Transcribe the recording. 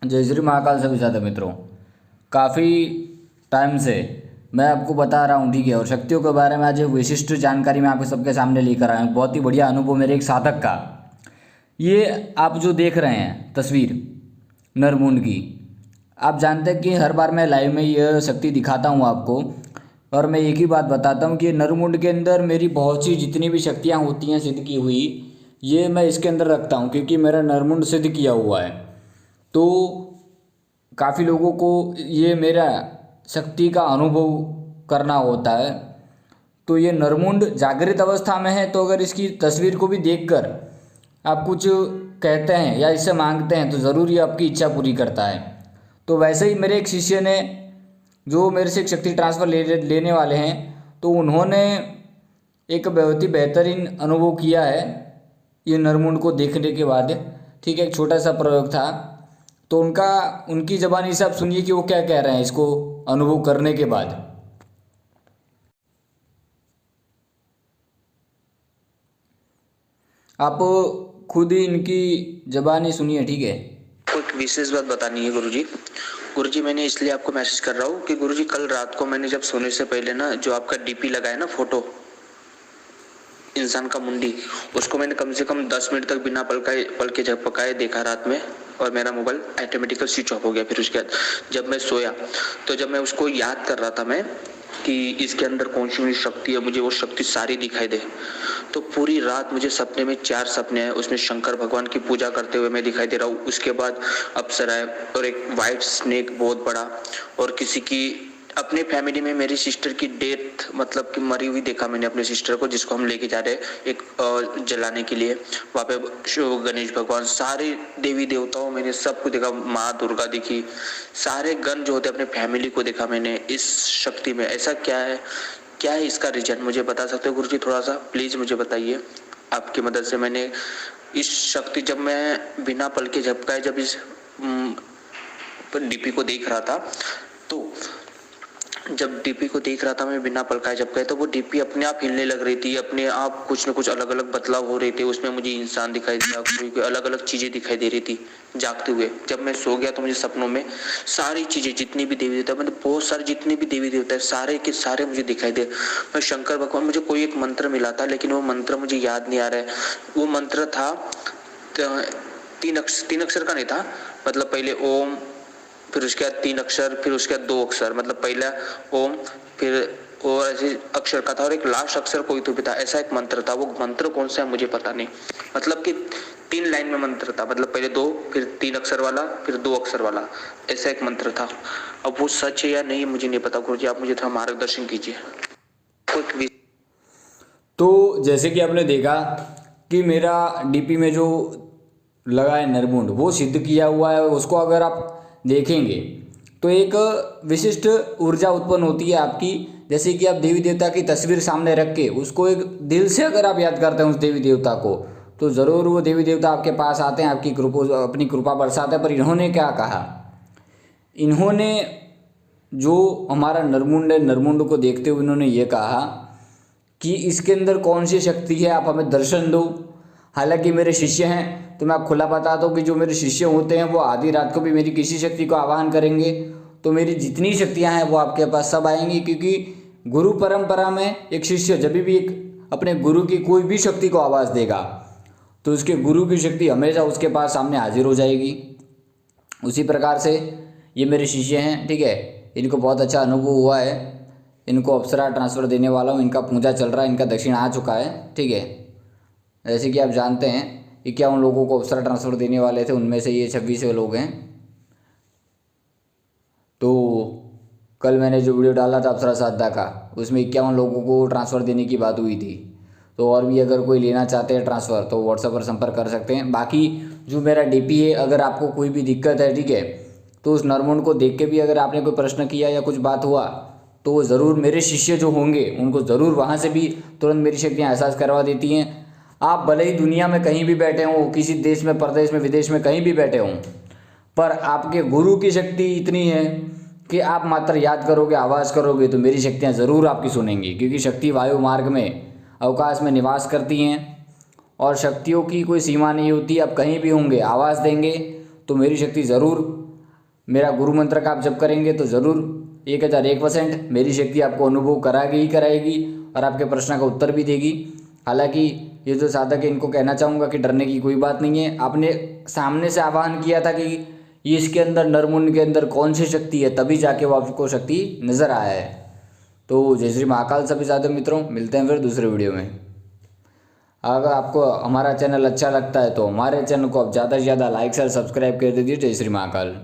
जय श्री महाकाल सभी साथी मित्रों। काफ़ी टाइम से मैं आपको बता रहा हूँ, ठीक है। और शक्तियों के बारे में आज एक विशिष्ट जानकारी मैं आपके सबके सामने लेकर आया हूँ। बहुत ही बढ़िया अनुभव मेरे एक साधक का। ये आप जो देख रहे हैं तस्वीर नरमुंड की, आप जानते हैं कि हर बार मैं लाइव में यह शक्ति दिखाता हूँ आपको। और मैं एक ही बात बताता हूँ कि नरमुंड के अंदर मेरी बहुत सी जितनी भी शक्तियाँ होती हैं सिद्ध की हुई, ये मैं इसके अंदर रखता हूँ क्योंकि मेरा नरमुंड सिद्ध किया हुआ है। तो काफ़ी लोगों को ये मेरा शक्ति का अनुभव करना होता है। तो ये नरमुंड जागृत अवस्था में है, तो अगर इसकी तस्वीर को भी देखकर आप कुछ कहते हैं या इससे मांगते हैं तो ज़रूर ये आपकी इच्छा पूरी करता है। तो वैसे ही मेरे एक शिष्य ने, जो मेरे से एक शक्ति ट्रांसफ़र लेने वाले हैं, तो उन्होंने एक बहुत ही बेहतरीन अनुभव किया है ये नरमुंड को देखने के बाद। ठीक है, एक छोटा सा प्रयोग था। तो उनकी ज़बानी से आप सुनिए कि वो क्या कह रहे हैं इसको अनुभव करने के बाद। आप खुद ही इनकी ज़बानी सुनिए, ठीक है। एक विशेष बात बतानी है गुरुजी। गुरुजी, मैंने इसलिए आपको मैसेज कर रहा हूँ कि गुरुजी कल रात को मैंने जब सोने से पहले ना जो आपका डीपी लगाया ना, फोटो इंसान का मुंडी, उसको मैंने कम से कम 10 मिनट तक बिना पल के झपकाए देखा रात में, और मेरा मोबाइल ऑटोमेटिकल स्विच ऑफ हो गया। फिर उसके बाद जब मैं सोया तो जब मैं उसको याद कर रहा था मैं कि इसके अंदर कौन सी शक्ति है, मुझे वो शक्ति सारी दिखाई दे। तो पूरी रात मुझे सपने में 4 सपने हैं, उसमें शंकर भगवान की पूजा करते हुए मैं दिखाई दे रहा हूँ। उसके बाद अप्सरा और एक वाइट स्नेक बहुत बड़ा, और किसी की अपने फैमिली में मेरी सिस्टर की डेथ, मतलब कि मरी हुई देखा मैंने अपने सिस्टर को, जिसको हम लेके जा रहे हैं एक जलाने के लिए। वहाँ पे गणेश भगवान, सारे देवी देवताओं मैंने सब कुछ देखा, माँ दुर्गा दिखी, सारे गण जो होते अपने फैमिली को देखा मैंने इस शक्ति में। ऐसा क्या है इसका रीजन मुझे बता सकते हो गुरुजी? थोड़ा सा प्लीज मुझे बताइए। आपकी मदद से मैंने इस शक्ति, जब मैं बिना पल के झपकाए जब इस डीपी को देख रहा था, तो जब डीपी को देख रहा था मैं बिना पलकाए झपकाए, तो वो डीपी अपने आप हिलने लग रही थी, अपने आप कुछ न कुछ अलग अलग बदलाव हो रहे थे उसमें। मुझे इंसान दिखाई दिया, कोई अलग अलग चीजें दिखाई दे रही थी जागते हुए। जब मैं सो गया तो मुझे सपनों में सारी चीजें, जितनी भी देवी देवता, मतलब बहुत सारे जितने भी देवी देवता है, सारे के सारे मुझे दिखाई दे। मैं शंकर भगवान, मुझे कोई एक मंत्र मिला था लेकिन वो मंत्र मुझे याद नहीं आ रहा है। वो मंत्र था 3 अक्षर का नहीं था, मतलब पहले ओम, फिर उसके बाद 3 अक्षर, फिर उसके बाद 2 अक्षर, मतलब पहला ओम, फिर और ऐसे अक्षर का था, और एक लास्ट अक्षर कोई तो भी था। ऐसा एक मंत्र था, वो मंत्र कौन सा है मुझे पता नहीं। मतलब कि 3 लाइन में मंत्र था, मतलब पहले 2, फिर 3 अक्षर वाला, फिर 2 अक्षर वाला, ऐसा एक मंत्र था। अब वो सच है या नहीं मुझे नहीं पता गुरुजी, आप मुझे थोड़ा मार्गदर्शन कीजिए। तो जैसे कि आपने देखा कि मेरा डीपी में जो लगा है नरमुंड, वो सिद्ध किया हुआ है। उसको अगर आप देखेंगे तो एक विशिष्ट ऊर्जा उत्पन्न होती है आपकी। जैसे कि आप देवी देवता की तस्वीर सामने रख के उसको एक दिल से अगर आप याद करते हैं उस देवी देवता को, तो ज़रूर वो देवी देवता आपके पास आते हैं, आपकी कृपा, अपनी कृपा बरसाते हैं। पर इन्होंने क्या कहा, इन्होंने जो हमारा नरमुंड है, नरमुंड को देखते हुए इन्होंने ये कहा कि इसके अंदर कौन सी शक्ति है, आप हमें दर्शन दो। हालांकि मेरे शिष्य हैं, तो मैं आप खुला बता दूँ कि जो मेरे शिष्य होते हैं वो आधी रात को भी मेरी किसी शक्ति को आवाहन करेंगे, तो मेरी जितनी शक्तियां हैं वो आपके पास सब आएंगी। क्योंकि गुरु परंपरा में एक शिष्य जब भी एक अपने गुरु की कोई भी शक्ति को आवाज़ देगा तो उसके गुरु की शक्ति हमेशा उसके पास सामने हाजिर हो जाएगी। उसी प्रकार से ये मेरे शिष्य हैं, ठीक है। इनको बहुत अच्छा अनुभव हुआ है, इनको अप्सरा ट्रांसफ़र देने वाला हूँ। इनका पूजा चल रहा है, इनका दक्षिण आ चुका है, ठीक है। जैसे कि आप जानते हैं 51 लोगों को अप्सरा ट्रांसफ़र देने वाले थे, उनमें से ये 26 लोग हैं। तो कल मैंने जो वीडियो डाला था अप्सरा साधा का, उसमें 51 लोगों को ट्रांसफ़र देने की बात हुई थी। तो और भी अगर कोई लेना चाहते हैं ट्रांसफ़र तो व्हाट्सएप पर संपर्क कर सकते हैं। बाकी जो मेरा डीपी है, अगर आपको कोई भी दिक्कत है, ठीक है, तो उस नरमुंड को देख के भी अगर आपने कोई प्रश्न किया या कुछ बात हुआ तो वो ज़रूर मेरे शिष्य जो होंगे उनको ज़रूर वहाँ से भी तुरंत मेरी शक्तियाँ एहसास करवा देती हैं। आप भले ही दुनिया में कहीं भी बैठे हों, किसी देश में, प्रदेश में, विदेश में, कहीं भी बैठे हों, पर आपके गुरु की शक्ति इतनी है कि आप मात्र याद करोगे, आवाज़ करोगे तो मेरी शक्तियाँ ज़रूर आपकी सुनेंगी। क्योंकि शक्ति वायु मार्ग में, अवकाश में निवास करती हैं और शक्तियों की कोई सीमा नहीं होती। आप कहीं भी होंगे, आवाज़ देंगे तो मेरी शक्ति ज़रूर मेरा गुरु मंत्र का आप जप करेंगे तो ज़रूर 1001% मेरी शक्ति आपको अनुभव कराएगी ही कराएगी और आपके प्रश्न का उत्तर भी देगी। हालांकि ये जो साधक है इनको कहना चाहूँगा कि डरने की कोई बात नहीं है। आपने सामने से आह्वान किया था कि ये इसके अंदर नरमुंड के अंदर कौन सी शक्ति है, तभी जाके वो आपको शक्ति नज़र आया है। तो जय श्री महाकाल सभी साधक मित्रों, मिलते हैं फिर दूसरे वीडियो में। अगर आपको हमारा चैनल अच्छा लगता है तो हमारे चैनल को आप ज़्यादा से ज़्यादा लाइक शेयर सब्सक्राइब कर दीजिए। जय श्री महाकाल।